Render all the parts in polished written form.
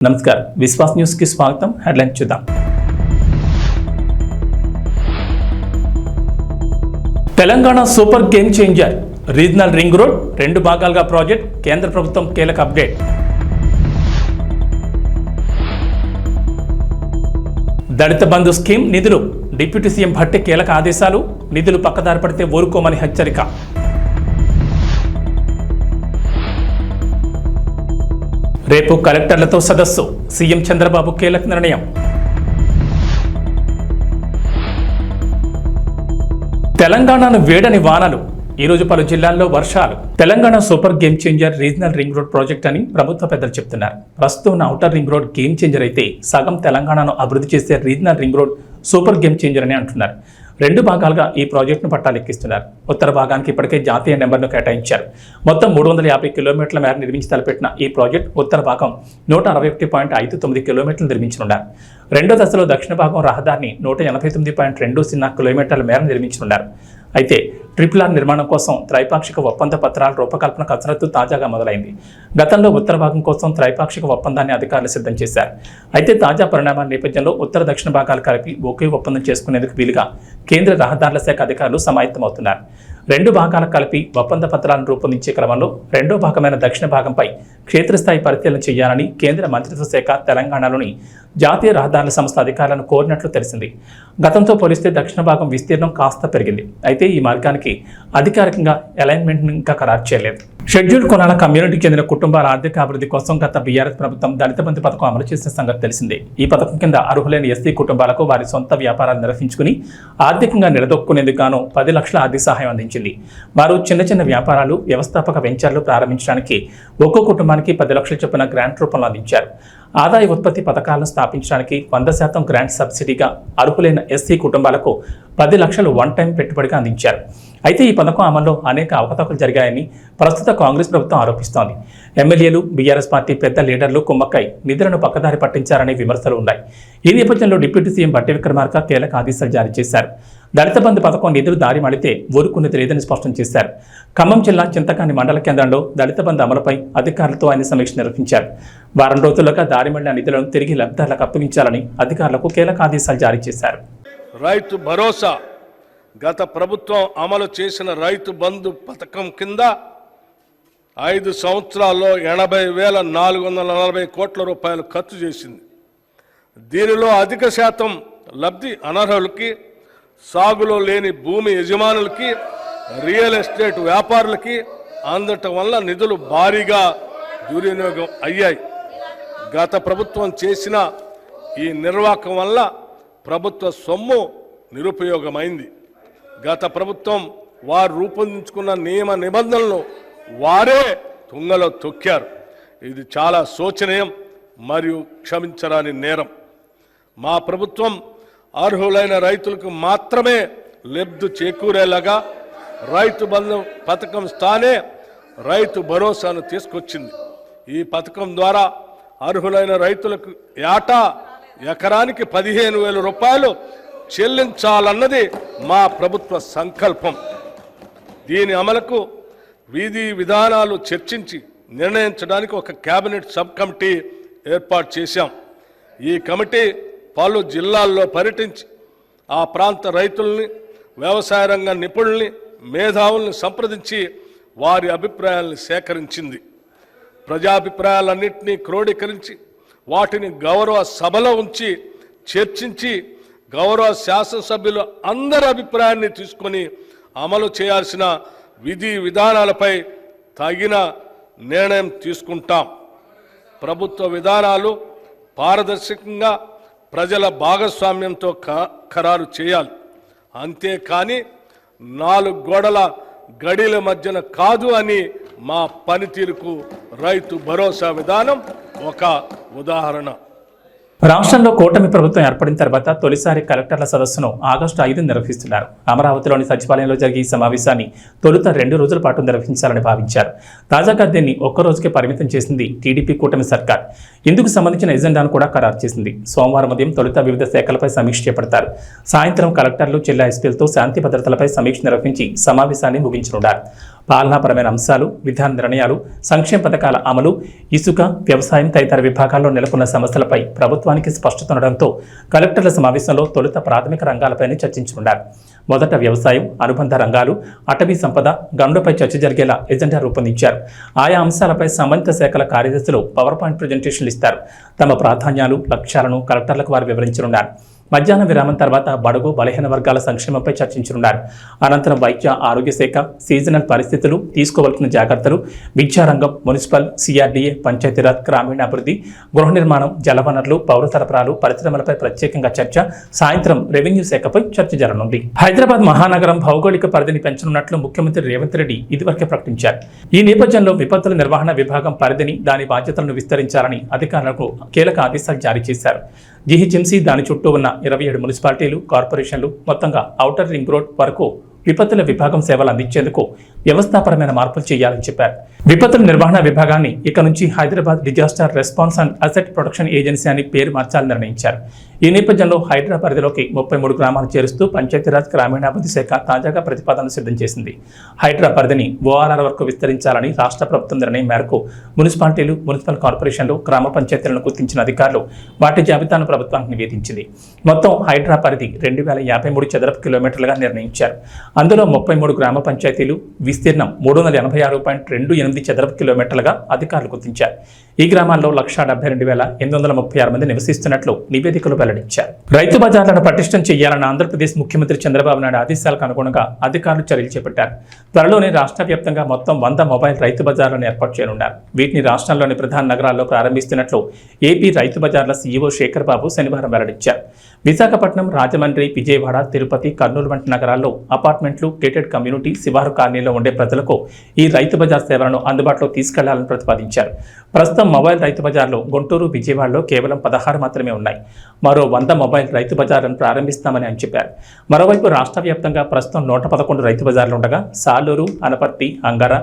నమస్కారం విశ్వాస్ న్యూస్ కి స్వాగతం. హెడ్లైన్ చూద్దాం. Telangana super game changer regional ring road 2 భాగాలుగా ప్రాజెక్ట్. కేంద్ర ప్రభుత్వం కీలక అప్డేట్. దళిత బంధు స్కీమ్ నిధులు డిప్యూటీ సీఎం భట్టి కీలక ఆదేశాలు. నిధులు పక్కదారి పడితే ఊరుకోమని హెచ్చరిక. రేపు కలెక్టర్లతో సదస్సు. సీఎం చంద్రబాబు కీలక నిర్ణయం. తెలంగాణను వేడని వానలు. ఈరోజు పలు జిల్లాల్లో వర్షాలు. Telangana super game changer regional ring road project అని ప్రభుత్వ పెద్దలు చెప్తున్నారు. ప్రస్తుతం ఉన్న outer ring road game changer అయితే సగం తెలంగాణను అభివృద్ధి చేసే regional ring road super game changer అని అంటున్నారు. 2 భాగాలుగా ఈ ప్రాజెక్టును పట్టాలెక్కిస్తున్నారు. ఉత్తర భాగానికి ఇప్పటికే జాతీయ నెంబర్ను కేటాయించారు. మొత్తం 350 కిలోమీటర్ల మేర నిర్మించి తలపెట్టిన ఈ ప్రాజెక్ట్ ఉత్తర భాగం 161.59 కిలోమీటర్లు నిర్మించనున్నారు. రెండో దశలో దక్షిణ భాగం రహదారిని 189.20 కిలోమీటర్ల మేర నిర్మించనున్నారు. అయితే RRR నిర్మాణం కోసం త్రైపాక్షిక ఒప్పంద పత్రాల రూపకల్పన కసరత్తు తాజాగా మొదలైంది. గతంలో ఉత్తర భాగం కోసం త్రైపాక్షిక ఒప్పందాన్ని అధికారులు సిద్ధం చేశారు. అయితే తాజా పరిణామాల నేపథ్యంలో ఉత్తర దక్షిణ భాగాలు కలిపి ఒకే ఒప్పందం చేసుకునేందుకు వీలుగా కేంద్ర రహదారుల శాఖ అధికారులు సమాయత్తమవుతున్నారు. 2 భాగాల కలిపి ఒప్పంద పత్రాలను రూపొందించే క్రమంలో రెండో భాగమైన దక్షిణ భాగంపై క్షేత్రస్థాయి పరిశీలన చేయాలని కేంద్ర మంత్రిత్వ శాఖ తెలంగాణలోని జాతీయ రహదారుల సంస్థ అధికారులను కోరినట్లు తెలిసింది. గతంతో పోలిస్తే దక్షిణ భాగం విస్తీర్ణం కాస్త పెరిగింది. అయితే ఈ మార్గానికి అధికారికంగా అలైన్మెంట్ ఇంకా ఖరారు చేయలేదు. షెడ్యూల్డ్ కులాల కమ్యూనిటీకి చెందిన కుటుంబాల ఆర్థిక అభివృద్ధి కోసం గత బీఆర్ఎస్ ప్రభుత్వం దళిత బంధు పథకం అమలు చేసిన సంగతి తెలిసిందే. ఈ పథకం కింద అర్హులైన ఎస్సీ కుటుంబాలకు వారి సొంత వ్యాపారాలు నిర్వహించుకుని ఆర్థికంగా నిలదొక్కునేందుకు గాను 10 లక్షల ఆర్థిక సహాయం అందించింది. వారు చిన్న వ్యాపారాలు, వ్యవస్థాపక వెంచర్లు ప్రారంభించడానికి ఒక్కో కుటుంబానికి 10 లక్షల చొప్పున గ్రాంట్ రూపంలో అందించారు. ఆదాయ ఉత్పత్తి పథకాలను స్థాపించడానికి 100% గ్రాంట్ సబ్సిడీగా అర్హులైన ఎస్సీ కుటుంబాలకు 10 లక్షలు వన్ టైం పెట్టుబడిగా అందించారు. అయితే ఈ పథకం అమల్లో అనేక అవకతవకలు జరిగాయని ప్రస్తుత కాంగ్రెస్ ప్రభుత్వం ఆరోపిస్తోంది. ఎమ్మెల్యేలు, బీఆర్ఎస్ పార్టీ పెద్ద లీడర్లు కుమ్మక్కై నిధులను పక్కదారి పట్టించారనే విమర్శలు ఉన్నాయి. ఈ నేపథ్యంలో డిప్యూటీ సీఎం భట్టి విక్రమార్క కీలక ఆదేశాలు జారీ చేశారు. దళిత బంధు పథకం నిధులు దారి మళ్లితే ఊరుకునేది లేదని స్పష్టం చేశారు. ఖమ్మం జిల్లా చింతకాని మండల కేంద్రంలో దళిత బంధు అమలుపై అధికారులతో ఆయన సమీక్ష నిర్వహించారు. వారం రోజులుగా దారి మళ్లిన నిధులను తిరిగి లబ్ధిదారులకు అప్పగించాలని అధికారులకు కీలక ఆదేశాలు జారీ చేశారు. రైతు భరోసా గత ప్రభుత్వం అమలు చేసిన రైతు బంధు పథకం కింద 5 సంవత్సరాల్లో 80,440 కోట్ల రూపాయలు ఖర్చు చేసింది. దీనిలో అధిక శాతం లబ్ధి అనర్హులకి, సాగులో లేని భూమి యజమానులకి, రియల్ ఎస్టేట్ వ్యాపారులకి అందటం వల్ల నిధులు భారీగా దుర్వినియోగం అయ్యాయి. గత ప్రభుత్వం చేసిన ఈ నిర్వాహకం వల్ల ప్రభుత్వ సొమ్ము నిరుపయోగమైంది. గత ప్రభుత్వం వారు రూపొందించుకున్న నియమ నిబంధనలను వారే తుంగలో తొక్కారు. ఇది చాలా శోచనీయం మరియు క్షమించరాని నేరం. మా ప్రభుత్వం అర్హులైన రైతులకు మాత్రమే లబ్ధి చేకూరేలాగా రైతు బంధు పథకం స్థానే రైతు భరోసాను తీసుకొచ్చింది. ఈ పథకం ద్వారా అర్హులైన రైతులకు ఏటా ఎకరానికి 15,000 రూపాయలు చెల్లించాలన్నది మా ప్రభుత్వ సంకల్పం. దీని అమలుకు విధి విధానాలు చర్చించి నిర్ణయించడానికి ఒక కేబినెట్ సబ్ కమిటీ ఏర్పాటు చేశాం. ఈ కమిటీ పలు జిల్లాల్లో పర్యటించి ఆ ప్రాంత రైతుల్ని, వ్యవసాయ రంగ నిపుణుల్ని, మేధావుల్ని సంప్రదించి వారి అభిప్రాయాలను సేకరించింది. ప్రజాభిప్రాయాలన్నింటినీ క్రోడీకరించి వాటిని గౌరవ సభలో ఉంచి చర్చించి గౌరవ శాసనసభ్యులు అందరి అభిప్రాయాన్ని తీసుకొని అమలు చేయాల్సిన విధి విధానాలపై తగిన నిర్ణయం తీసుకుంటాం. ప్రభుత్వ విధానాలు పారదర్శకంగా ప్రజల భాగస్వామ్యంతో ఖరారు చేయాలి. అంతేకాని 4 గోడల గడిల మధ్యన కాదు అని మా పనితీరుకు రైతు భరోసా విధానం ఒక ఉదాహరణ. రాష్ట్రంలో కూటమి ప్రభుత్వం ఏర్పడిన తర్వాత తొలిసారి కలెక్టర్ల సదస్సును ఆగస్టు 5 నిర్వహిస్తున్నారు. అమరావతిలోని సచివాలయంలో జరిగే ఈ సమావేశాన్ని తొలుత 2 రోజుల పాటు నిర్వహించాలని భావించారు. తాజాగా దీన్ని ఒక్క రోజుకే పరిమితం చేసింది టీడీపీ కూటమి సర్కార్. ఇందుకు సంబంధించిన ఎజెండాను కూడా ఖరారు చేసింది. సోమవారం ఉదయం తొలుత వివిధ శాఖలపై సమీక్ష చేపడతారు. సాయంత్రం కలెక్టర్లు, జిల్లా ఎస్పీలతో శాంతి భద్రతలపై సమీక్ష నిర్వహించి సమావేశాన్ని ముగించనున్నారు. పాలనాపరమైన అంశాలు, విధాన నిర్ణయాలు, సంక్షేమ పథకాల అమలు, ఇసుక, వ్యవసాయం తదితర విభాగాల్లో నెలకొన్న సమస్యలపై ప్రభుత్వానికి స్పష్టత ఉండడంతో కలెక్టర్ల సమావేశంలో తొలుత ప్రాథమిక రంగాలపైనే చర్చించనున్నారు. మొదట వ్యవసాయం, అనుబంధ రంగాలు, అటవీ సంపద, గనులపై చర్చ జరిగేలా ఎజెండా రూపొందించారు. ఆయా అంశాలపై సంబంధిత శాఖల కార్యదర్శులు పవర్ పాయింట్ ప్రజెంటేషన్లు ఇస్తారు. తమ ప్రాధాన్యాలు, లక్ష్యాలను కలెక్టర్లకు వారు వివరించనున్నారు. మధ్యాహ్నం విరామం తర్వాత బడుగు బలహీన వర్గాల సంక్షేమంపై చర్చించనున్నారు. అనంతరం వైద్య ఆరోగ్య శాఖ, సీజనల్ పరిస్థితులు, తీసుకోవాల్సిన జాగ్రత్తలు, విద్యారంగం, మున్సిపల్, సిఆర్డీఏ, పంచాయతీరాజ్, గ్రామీణాభివృద్ధి, గృహ నిర్మాణం, జలవనరులు, పౌర సరఫరాలు, పరిశ్రమలపై ప్రత్యేకంగా చర్చ. సాయంత్రం రెవెన్యూ శాఖపై చర్చ జరగనుంది. హైదరాబాద్ మహానగరం భౌగోళిక పరిధిని పెంచనున్నట్లు ముఖ్యమంత్రి రేవంత్ రెడ్డి ఇదివరకే ప్రకటించారు. ఈ నేపథ్యంలో విపత్తుల నిర్వహణ విభాగం పరిధిని, దాని బాధ్యతలను విస్తరించాలని అధికారులకు కీలక ఆదేశాలు జారీ చేశారు. జీహెచ్ఎంసీ, దాని చుట్టూ ఉన్న 27 మున్సిపాలిటీలు, కార్పొరేషన్లు, మొత్తంగా ఔటర్ రింగ్ రోడ్ వరకు విపత్తుల విభాగం సేవలు అందించేందుకు వ్యవస్థాపరమైన మార్పులు చేయాలని చెప్పారు. విపత్తుల నిర్వహణ విభాగాన్ని ఇక నుంచి Hyderabad disaster response and asset protection agency అని పేరు మార్చాలని నిర్ణయించారు. ఈ నేపథ్యంలో హైదరాబాద్ పరిధిలోకి 33 గ్రామాలు చేరుస్తూ పంచాయతీరాజ్, గ్రామీణాభివృద్ధి శాఖ తాజాగా ప్రతిపాదనలు సిద్ధం చేసింది. హైదరాబాద్ పరిధిని ఓఆర్ఆర్ వరకు విస్తరించాలని రాష్ట్ర ప్రభుత్వం నిర్ణయం మేరకు మున్సిపాలిటీలు, మున్సిపల్ కార్పొరేషన్లు, గ్రామ పంచాయతీలను గుర్తించిన అధికారులు వాటి జాబితాను ప్రభుత్వానికి నివేదించింది. మొత్తం హైదరాబాద్ పరిధి 2053 చదరపు కిలోమీటర్లుగా నిర్ణయించారు. అందులో 33 గ్రామ పంచాయతీలు, విస్తీర్ణం 386.28 చదరపు కిలోమీటర్లుగా అధికారులు గుర్తించారు. ఈ గ్రామాల్లో 172,836 మంది నివసిస్తున్నట్లు నివేదికలు వెల్లడించారు. రైతు బజార్లను పటిష్టం చేయాలన్న ఆంధ్రప్రదేశ్ ముఖ్యమంత్రి చంద్రబాబు నాయుడు ఆదేశాలకు అనుగుణంగా అధికారులు చర్యలు చేపట్టారు. త్వరలోనే రాష్ట్ర వ్యాప్తంగా మొత్తం 100 మొబైల్ రైతు బజార్లను ఏర్పాటు చేయనున్నారు. వీటిని రాష్ట్రంలోని ప్రధాన నగరాల్లో ప్రారంభిస్తున్నట్లు ఏపీ రైతు బజార్ల సీఈఓ శేఖర్ బాబు శనివారం వెల్లడించారు. విశాఖపట్నం, రాజమండ్రి, విజయవాడ, తిరుపతి, కర్నూలు వంటి నగరాల్లో అపార్ట్మెంట్లు, గేటెడ్ కమ్యూనిటీ, శివారు కాలనీలో ఉండే ప్రజలకు ఈ రైతు బజార్ సేవలను అందుబాటులో తీసుకెళ్లాలని ప్రతిపాదించారు. ప్రస్తుతం మొబైల్ రైతు బజార్లు గుంటూరు, విజయవాడలో కేవలం 16 మాత్రమే ఉన్నాయి. మరో 100 మొబైల్ రైతు బజార్లను ప్రారంభిస్తామని ఆయన చెప్పారు. మరోవైపు రాష్ట్ర వ్యాప్తంగా ప్రస్తుతం 111 రైతు బజార్లు ఉండగా సాలూరు, అనపర్తి, అంగర,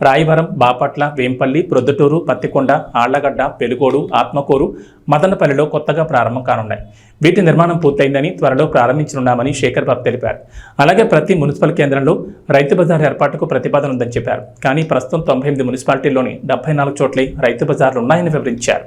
రాయవరం, బాపట్ల, వేంపల్లి, ప్రొద్దుటూరు, పత్తికొండ, ఆళ్లగడ్డ, పెలుగోడు, ఆత్మకూరు, మదనపల్లిలో కొత్తగా ప్రారంభం కానున్నాయి. వీటి నిర్మాణం పూర్తయిందని, త్వరలో ప్రారంభించనున్నామని శేఖర్ బాబు తెలిపారు. అలాగే ప్రతి మున్సిపల్ కేంద్రంలో రైతు బజార్ ఏర్పాటుకు ప్రతిపాదన ఉందని చెప్పారు. కానీ ప్రస్తుతం 98 మున్సిపాలిటీల్లోని 74 చోట్లే రైతు బజార్లు ఉన్నాయని వివరించారు.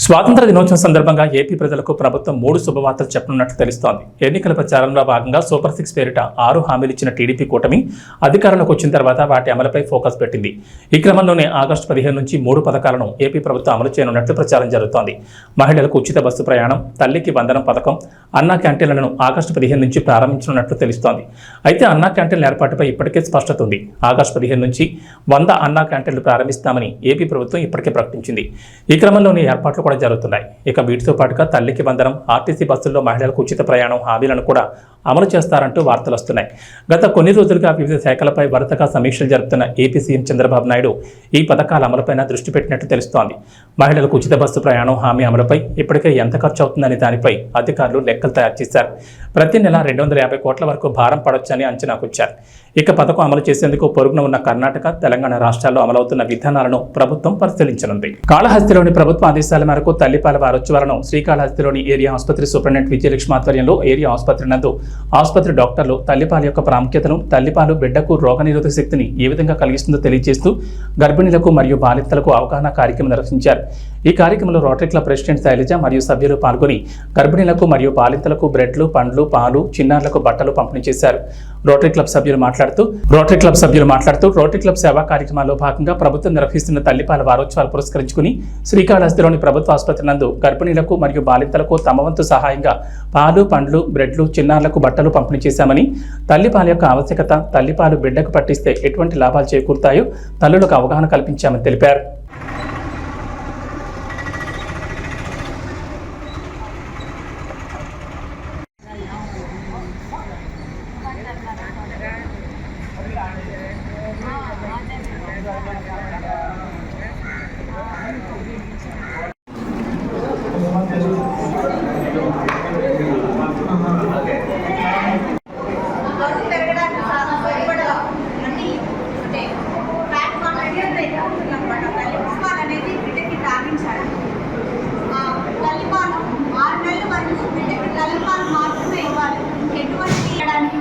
స్వాతంత్ర దినోత్సవం సందర్భంగా ఏపీ ప్రజలకు ప్రభుత్వం 3 శుభవార్తలు చెప్పనున్నట్లు తెలుస్తోంది. ఎన్నికల ప్రచారంలో భాగంగా సూపర్ 6 పేరిట 6 హామీలు ఇచ్చిన టీడీపీ కూటమి అధికారంలోకి వచ్చిన తర్వాత వాటి అమలుపై ఫోకస్ పెట్టింది. ఈ క్రమంలోనే ఆగస్టు 15 నుంచి 3 పథకాలను ఏపీ ప్రభుత్వం అమలు చేయనున్నట్లు ప్రచారం జరుగుతోంది. మహిళలకు ఉచిత బస్సు ప్రయాణం, తల్లికి వందనం పథకం, అన్నా క్యాంటీన్లను ఆగస్టు 15 నుంచి ప్రారంభించనున్నట్లు తెలుస్తోంది. అయితే అన్నా క్యాంటీన్ల ఏర్పాటుపై ఇప్పటికే స్పష్టత ఉంది. ఆగస్టు 15 నుంచి 100 అన్నా క్యాంటీన్లు ప్రారంభిస్తామని ఏపీ ప్రభుత్వం ఇప్పటికే ప్రకటించింది. ఈ క్రమంలోనే ఏర్పాట్లు కూడా జరుగుతున్నాయి. ఇక వీటితో పాటుగా తల్లికి వందనం, ఆర్టీసీ బస్సుల్లో మహిళలకు ఉచిత ప్రయాణం హామీలను కూడా అమలు చేస్తారంటూ వార్తలు వస్తున్నాయి. గత కొన్ని రోజులుగా వివిధ శాఖలపై వరుసగా సమీక్షలు జరుపుతున్న ఏపీ సీఎం చంద్రబాబు నాయుడు ఈ పథకాల అమలుపైన దృష్టి పెట్టినట్టు తెలుస్తోంది. మహిళలకు ఉచిత బస్సు ప్రయాణం హామీ అమలుపై ఇప్పటికే ఎంత ఖర్చు అవుతుందనే దానిపై అధికారులు లెక్కలు తయారు చేశారు. ప్రతి నెల 250 కోట్ల వరకు భారం పడొచ్చని అంచనాకొచ్చారు. ఇక పథకం అమలు చేసేందుకు పొరుగున ఉన్న కర్ణాటక, తెలంగాణ రాష్ట్రాల్లో అమలవుతున్న విధానాలను ప్రభుత్వం పరిశీలించనుంది. కాళహస్తిలోని ప్రభుత్వ ఆదేశాల మేరకు తల్లిపాల వారోత్సవాలను శ్రీకాళహస్తిలోని ఏరియా ఆసుపత్రి సూపరింటెండెంట్ విజయలక్ష్మి ఆధ్వర్యంలో ఏరియా ఆసుపత్రి నందు ఆసుపత్రి డాక్టర్లు తల్లిపాల యొక్క ప్రాముఖ్యతను, తల్లిపాలు బిడ్డకు రోగనిరోధక శక్తిని ఏ విధంగా కలిగిస్తుందో తెలియజేస్తూ గర్భిణీలకు మరియు బాలింతలకు అవగాహన కార్యక్రమం నిర్వహించారు. ఈ కార్యక్రమంలో రోటరీ క్లబ్ ప్రెసిడెంట్ శైలజ మరియు సభ్యులు పాల్గొని గర్భిణీలకు మరియు బాలింతలకు బ్రెడ్లు, పండ్లు, పాలు, చిన్నారులకు బట్టలు పంపిణీ చేశారు. రోటరీ క్లబ్ సభ్యులు మాట్లాడుతూ రోటరీ క్లబ్ సేవా కార్యక్రమాల్లో భాగంగా ప్రభుత్వం నిర్వహిస్తున్న తల్లిపాల వారోత్సవాలు పురస్కరించుకుని శ్రీకాళహస్తిలోని ప్రభుత్వ ఆసుపత్రి నందు గర్భిణీలకు మరియు బాలింతలకు తమ వంతు సహాయంగా పాలు, పండ్లు, బ్రెడ్లు, చిన్నారులకు బట్టలు పంపిణీ చేశామని, తల్లిపాల యొక్క ఆవశ్యకత, తల్లిపాలు బిడ్డకు పట్టిస్తే ఎటువంటి లాభాలు చేకూరుతాయో తల్లులకు అవగాహన కల్పించామని తెలిపారు.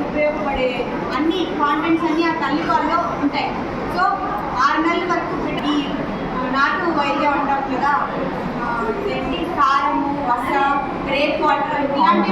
ఉపయోగపడే అన్ని కాన్వెంట్స్ అన్ని ఆ తల్లిపాలలో ఉంటాయి. సో వైద్యం అంటాం కదా, ఏంటి కారము, వస, గ్రేప్ వాటర్ ఇలాంటి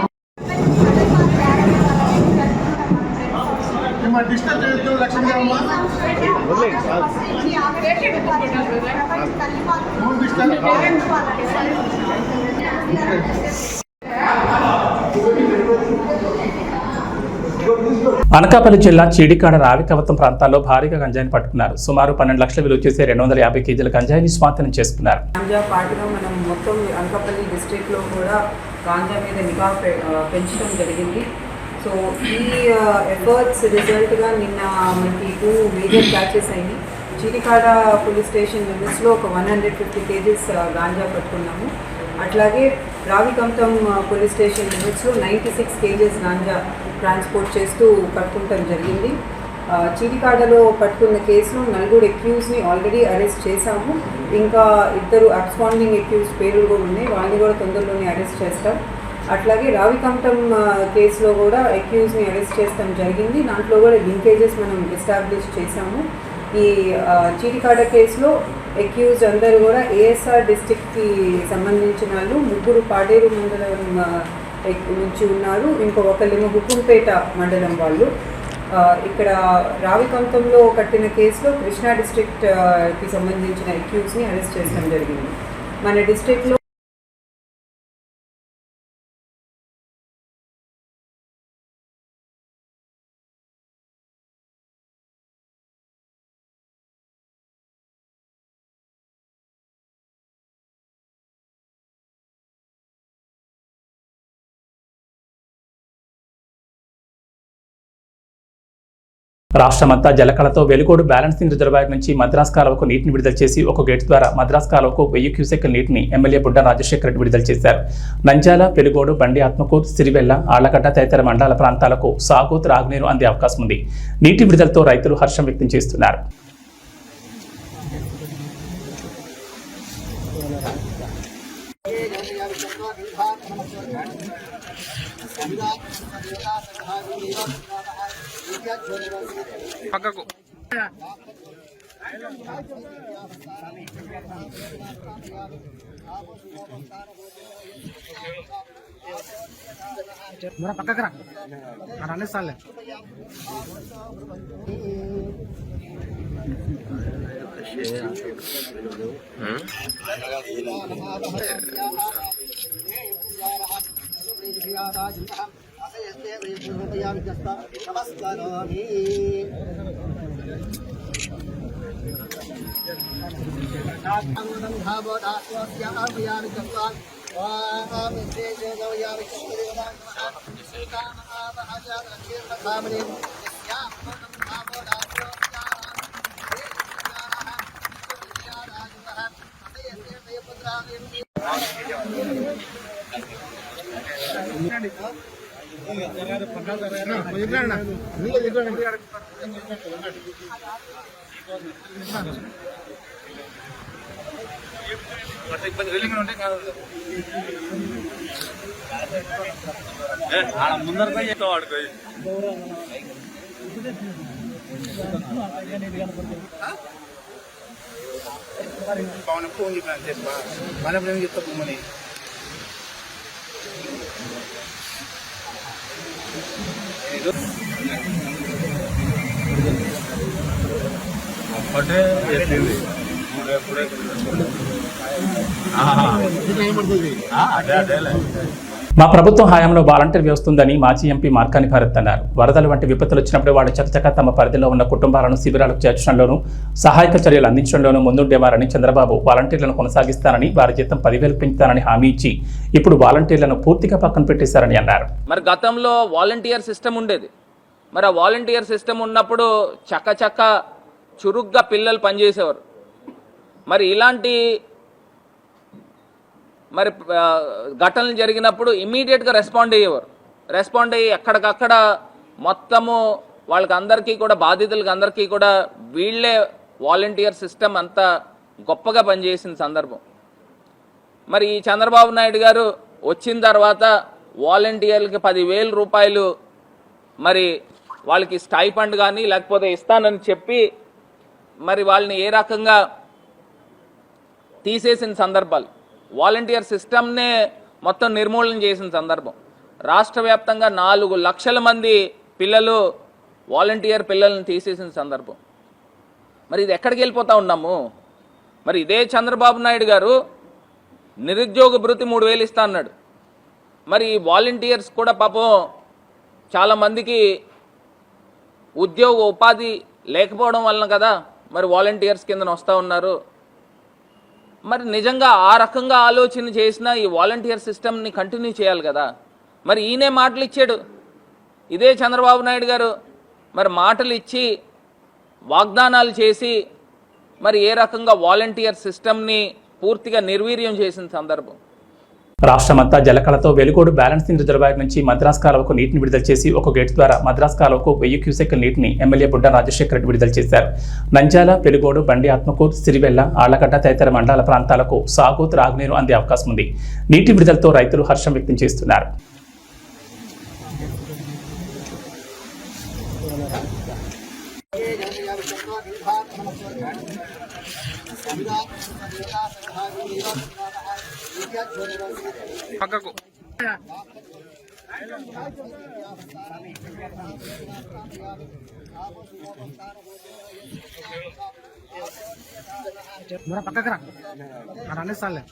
అనకాపల్లి జిల్లా చీడికాడ రావికవతం ప్రాంతాల్లో భారీగా గంజాయిని పట్టుకున్నారు. సుమారు 12 లక్షల విలువ చేసే 250 కేజీల గంజాయిని స్వాధీనం చేసుకున్నారు. గాంజా పాటుగా మనం మొత్తం అనకాపల్లి డిస్ట్రిక్ట్లో కూడా గాంజా మీద నిఘా పెంచడం జరిగింది. సో ఈ ఎఫర్ట్స్ రిజల్ట్గా నిన్న మనకి 2 మేజర్ క్యాచెస్ అయినాయి. చీడికాడ పోలీస్ స్టేషన్ లిమిట్స్లో ఒక 150 కేజీస్ గాంజా పట్టుకున్నాము. అట్లాగే రావికంతం పోలీస్ స్టేషన్ లిమిట్స్లో 96 కేజీస్ గాంజా ట్రాన్స్పోర్ట్ చేస్తూ పట్టుకుంటం జరిగింది. చీడికాడలో పట్టుకున్న కేసులో 4 అక్యూజ్ని ఆల్రెడీ అరెస్ట్ చేశాము. ఇంకా 2 అబ్స్కాండింగ్ అక్యూజ్ పేర్లు కూడా ఉన్నాయి, వాళ్ళని కూడా తొందరలోనే అరెస్ట్ చేస్తాం. అట్లాగే రావికంఠం కేసులో కూడా అక్యూజ్ని అరెస్ట్ చేస్తాం జరిగింది. దాంట్లో కూడా లింకేజెస్ మనం ఎస్టాబ్లిష్ చేశాము. ఈ చీడికాడ కేసులో అక్యూజ్ అందరూ కూడా ఏఎస్ఆర్ డిస్ట్రిక్ట్కి సంబంధించిన వాళ్ళు, 3 పాడేరు మండలం నుంచి ఉన్నారు, ఒకళ్ళేమో హుకుంపేట మండలం వాళ్ళు. ఇక్కడ రావికంఠంలో కట్టిన కేసులో కృష్ణా డిస్ట్రిక్ట్కి సంబంధించిన అక్యూజ్ని అరెస్ట్ చేయడం జరిగింది. మన డిస్ట్రిక్ట్లో రాష్ట్రమంతా జలకళతో వెలుగోడు బ్యాలెన్సింగ్ రిజర్వాయర్ నుంచి మద్రాస్ కాలువకు నీటిని విడుదల చేసి ఒక గేటు ద్వారా మద్రాస్ కాలువకు 1000 క్యూసెక్ల నీటిని ఎమ్మెల్యే బుడ్డ రాజశేఖర రెడ్డి విడుదల చేశారు. నంద్యాల, వెలుగోడు, బండి ఆత్మకూరు, సిరివెల్ల, ఆళ్లగడ్డ తదితర మండల ప్రాంతాలకు సాగు, త్రాగునీరు అందే అవకాశం ఉంది. నీటి విడుదలతో రైతులు హర్షం వ్యక్తం చేస్తున్నారు. పక్కకు పక్కకు రా అన్నీ సార్లే ముందర ఆడుకో పవన్ ఫోన్ చెప్పా మన చెప్తా పొమ్మని అప్పుడే చెప్పింది మా ప్రభుత్వం హయాంలో వాలంటీర్ వ్యవస్థ ఉందని మాజీ ఎంపీ మార్కాని భారత్ అన్నారు. వరదలు వంటి విపత్తులు వచ్చినప్పుడు వాళ్ళు చకచక తమ పరిధిలో ఉన్న కుటుంబాలను శిబిరాలకు చేర్చడంలోనూ సహాయక చర్యలు అందించడంలోనూ ముందుండేవారని చంద్రబాబు వాలంటీర్లను కొనసాగిస్తానని, వారి జీతం 10,000 పెంచుతానని హామీ ఇచ్చి ఇప్పుడు వాలంటీర్లను పూర్తిగా పక్కన పెట్టేశారని అన్నారు. మరి గతంలో వాలంటీర్ సిస్టమ్ ఉండేది. మరి ఆ వాలంటీర్ సిస్టమ్ ఉన్నప్పుడు చకచక చురుగ్గా పిల్లలు పనిచేసేవారు. మరి ఇలాంటి ఘటనలు జరిగినప్పుడు ఇమ్మీడియట్గా రెస్పాండ్ అయ్యేవారు. రెస్పాండ్ అయ్యి ఎక్కడికక్కడ మొత్తము వాళ్ళకి అందరికీ కూడా, బాధితులకి అందరికీ కూడా వీళ్ళే వాలంటీర్ సిస్టమ్ అంతా గొప్పగా పనిచేసిన సందర్భం. మరి ఈ చంద్రబాబు నాయుడు గారు వచ్చిన తర్వాత వాలంటీర్లకి 10,000 రూపాయలు మరి వాళ్ళకి స్టైఫండ్ కానీ లేకపోతే ఇస్తానని చెప్పి మరి వాళ్ళని ఏ రకంగా తీసేసిన సందర్భాలు, వాలంటీర్ సిస్టమ్నే మొత్తం నిర్మూలన చేసిన సందర్భం. రాష్ట్ర వ్యాప్తంగా 4 లక్షల మంది పిల్లలు వాలంటీర్ పిల్లల్ని తీసేసిన సందర్భం. మరి ఇది ఎక్కడికి వెళ్ళిపోతా ఉన్నాము? మరి ఇదే చంద్రబాబు నాయుడు గారు నిరుద్యోగ భృతి 3000 ఇస్తా అన్నాడు. మరి వాలంటీర్స్ కూడా పాపం చాలామందికి ఉపాధి లేకపోవడం వలన కదా మరి వాలంటీర్స్ కింద వస్తూ ఉన్నారు. మరి నిజంగా ఆ రకంగా ఆలోచన చేసిన ఈ వాలంటీర్ సిస్టమ్ని కంటిన్యూ చేయాలి కదా. మరి ఈయనే మాటలు ఇచ్చాడు, ఇదే చంద్రబాబు నాయుడు గారు మరి మాటలు ఇచ్చి వాగ్దానాలు చేసి మరి ఏ రకంగా వాలంటీర్ సిస్టమ్ని పూర్తిగా నిర్వీర్యం చేసిన సందర్భం. రాష్ట్రమంతా జలకళతో వెలుగోడు బ్యాలెన్సింగ్ రిజర్వాయర్ నుంచి మద్రాస్ కాలువకు నీటిని విడుదల చేసి ఒక గేటు ద్వారా మద్రాస్ కాలువకు 1000 క్యూసెక్ల నీటిని ఎమ్మెల్యే బుడ్డ రాజశేఖర రెడ్డి విడుదల చేశారు. నంద్యాల, వెలుగోడు, బండి ఆత్మకూరు, సిరివెల్ల, ఆళ్లగడ్డ తదితర మండల ప్రాంతాలకు సాగు, త్రాగునీరు అందే అవకాశం ఉంది. నీటి విడుదలతో రైతులు హర్షం వ్యక్తం చేస్తున్నారు. పక్కకు పక్కకు రా అన్నీ సార్లే.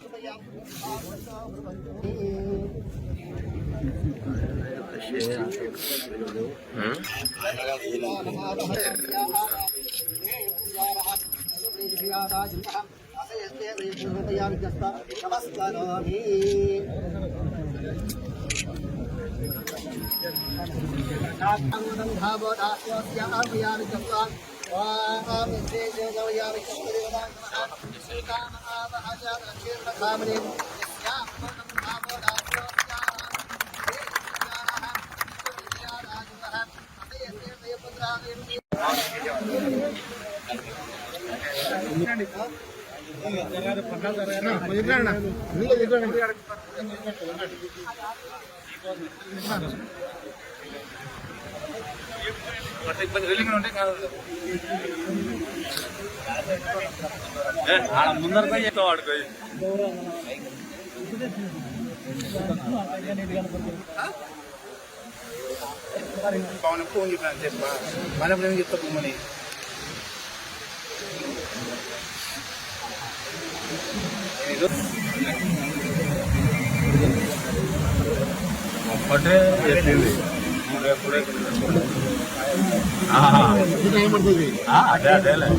ముందర చెప్తావు వాడుకో. పవన్ ఫోన్ చెప్పాను చెప్పా మనప్పుడు ఏం చెప్తా పొమ్మని. ఒక్కటే చెప్పింది అదేలే.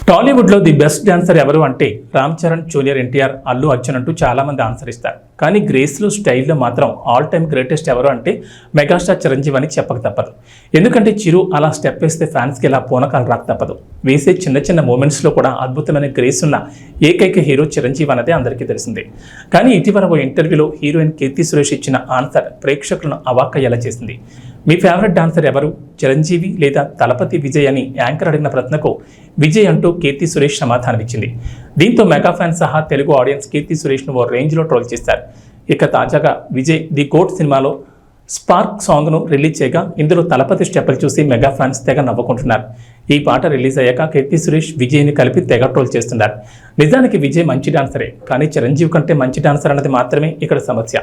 టాలీవుడ్లో ది బెస్ట్ డాన్సర్ ఎవరు అంటే రామ్ చరణ్, జూనియర్ ఎన్టీఆర్, అల్లు అర్జున్ అంటూ చాలామంది ఆన్సర్ ఇస్తారు. కానీ గ్రేస్లో, స్టైల్లో మాత్రం ఆల్ టైమ్ గ్రేటెస్ట్ ఎవరు అంటే మెగాస్టార్ చిరంజీవి అని చెప్పక తప్పదు. ఎందుకంటే చిరు అలా స్టెప్ వేస్తే ఫ్యాన్స్కి ఇలా పూనకాలు రాక తప్పదు. వేసే చిన్న చిన్న మూమెంట్స్లో కూడా అద్భుతమైన గ్రేస్ ఉన్న ఏకైక హీరో చిరంజీవి అన్నదే అందరికీ తెలిసిందే. కానీ ఇటీవల ఓ ఇంటర్వ్యూలో హీరోయిన్ కీర్తి సురేష్ ఇచ్చిన ఆన్సర్ ప్రేక్షకులను అవాక్కయ్యేలా చేసింది. మీ ఫేవరెట్ డాన్సర్ ఎవరు, చిరంజీవి లేదా తలపతి విజయ్ అని యాంకర్ అడిగిన ప్రశ్నకు విజయ్ అంటూ కీర్తి సురేష్ సమాధానమిచ్చింది. దీంతో మెగా ఫ్యాన్స్ సహా తెలుగు ఆడియన్స్ కీర్తి సురేష్ను ఓ రేంజ్లో ట్రోల్ చేశారు. ఇక తాజాగా విజయ్ ది గోట్ సినిమాలో స్పార్క్ సాంగ్ను రిలీజ్ చేయగా ఇందులో తలపతి స్టెప్పులు చూసి మెగా ఫ్యాన్స్ తెగ నవ్వుకుంటున్నారు. ఈ పాట రిలీజ్ అయ్యాక కీర్తి సురేష్ విజయ్ని కలిపి తెగ ట్రోల్ చేస్తున్నారు. నిజానికి విజయ్ మంచి డాన్సరే, కానీ చిరంజీవి కంటే మంచి డాన్సర్ అన్నది మాత్రమే ఇక్కడ సమస్య.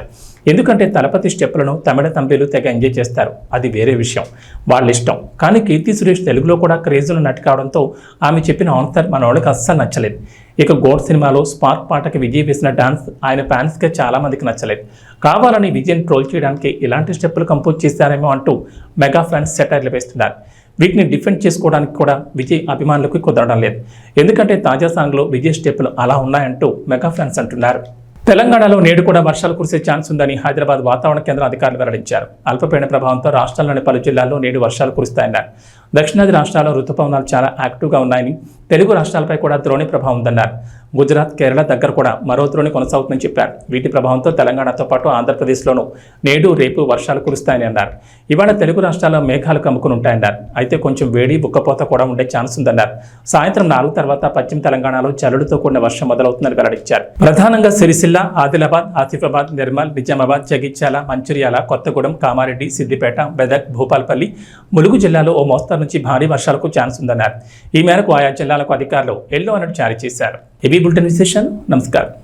ఎందుకంటే తలపతి స్టెప్పులను తమిళ తంబేలు తెగ ఎంజాయ్ చేస్తారు, అది వేరే విషయం, వాళ్ళ ఇష్టం. కానీ కీర్తి సురేష్ తెలుగులో కూడా క్రేజులు నటి కావడంతో ఆమె చెప్పిన ఆన్సర్ మన వాళ్ళకి అస్సలు నచ్చలేదు. ఇక గోడ్ సినిమాలో స్పార్క్ పాటకి విజయ్ వేసిన డాన్స్ ఆయన ఫ్యాన్స్కే చాలా మందికి నచ్చలేదు. కావాలని విజయ్ని ట్రోల్ చేయడానికి ఇలాంటి స్టెప్పులు కంపోజ్ చేశారేమో అంటూ మెగా ఫ్యాన్స్ సెటైర్లు వేస్తున్నారు. వీటిని డిఫెండ్ చేసుకోవడానికి కూడా విజయ్ అభిమానులకు కుదరడం లేదు. ఎందుకంటే తాజా సాంగ్లో విజయ్ స్టెప్పులు అలా ఉన్నాయంటూ మెగా ఫ్యాన్స్ అంటున్నారు. తెలంగాణలో నేడు కూడా వర్షాలు కురిసే ఛాన్స్ ఉందని హైదరాబాద్ వాతావరణ కేంద్రం అధికారులు వెల్లడించారు. అల్పపీడన ప్రభావంతో రాష్ట్రంలోని పలు జిల్లాల్లో నేడు వర్షాలు కురుస్తాయన్నారు. దక్షిణాది రాష్ట్రాల్లో రుతుపవనాలు చాలా యాక్టివ్గా ఉన్నాయని, తెలుగు రాష్ట్రాలపై కూడా ద్రోణి ప్రభావం ఉందన్నారు. గుజరాత్, కేరళ దగ్గర కూడా మరో ద్రోణి కొనసాగుతుందని చెప్పారు. వీటి ప్రభావంతో తెలంగాణతో పాటు ఆంధ్రప్రదేశ్లోనూ నేడు, రేపు వర్షాలు కురుస్తాయని అన్నారు. ఇవాళ తెలుగు రాష్ట్రాల్లో మేఘాలు కమ్ముకుని ఉంటాయన్నారు. అయితే కొంచెం వేడి, బుక్కపోత కూడా ఉండే ఛాన్స్ ఉందన్నారు. సాయంత్రం 4 తర్వాత పశ్చిమ తెలంగాణలో జల్లులతో కూడిన వర్షం మొదలవుతుందని వెల్లడించారు. ప్రధానంగా సిరిసిల్ల, ఆదిలాబాద్, ఆసిఫాబాద్, నిర్మల్, నిజామాబాద్, జగిత్యాల, మంచిర్యాల, కొత్తగూడెం, కామారెడ్డి, సిద్దిపేట, మెదక్, భూపాలపల్లి, ములుగు జిల్లాలో ఓ మోస్తరు మోస్తరు నుంచి భారీ వర్షాలకు ఛాన్స్ ఉందన్నారు. ఈ మేరకు ఆయా జిల్లాలకు అధికారులు ఎల్లో అలర్ట్ జారీ చేశారు. ఇవి బులెటిన్ విశేషాలు. నమస్కారం.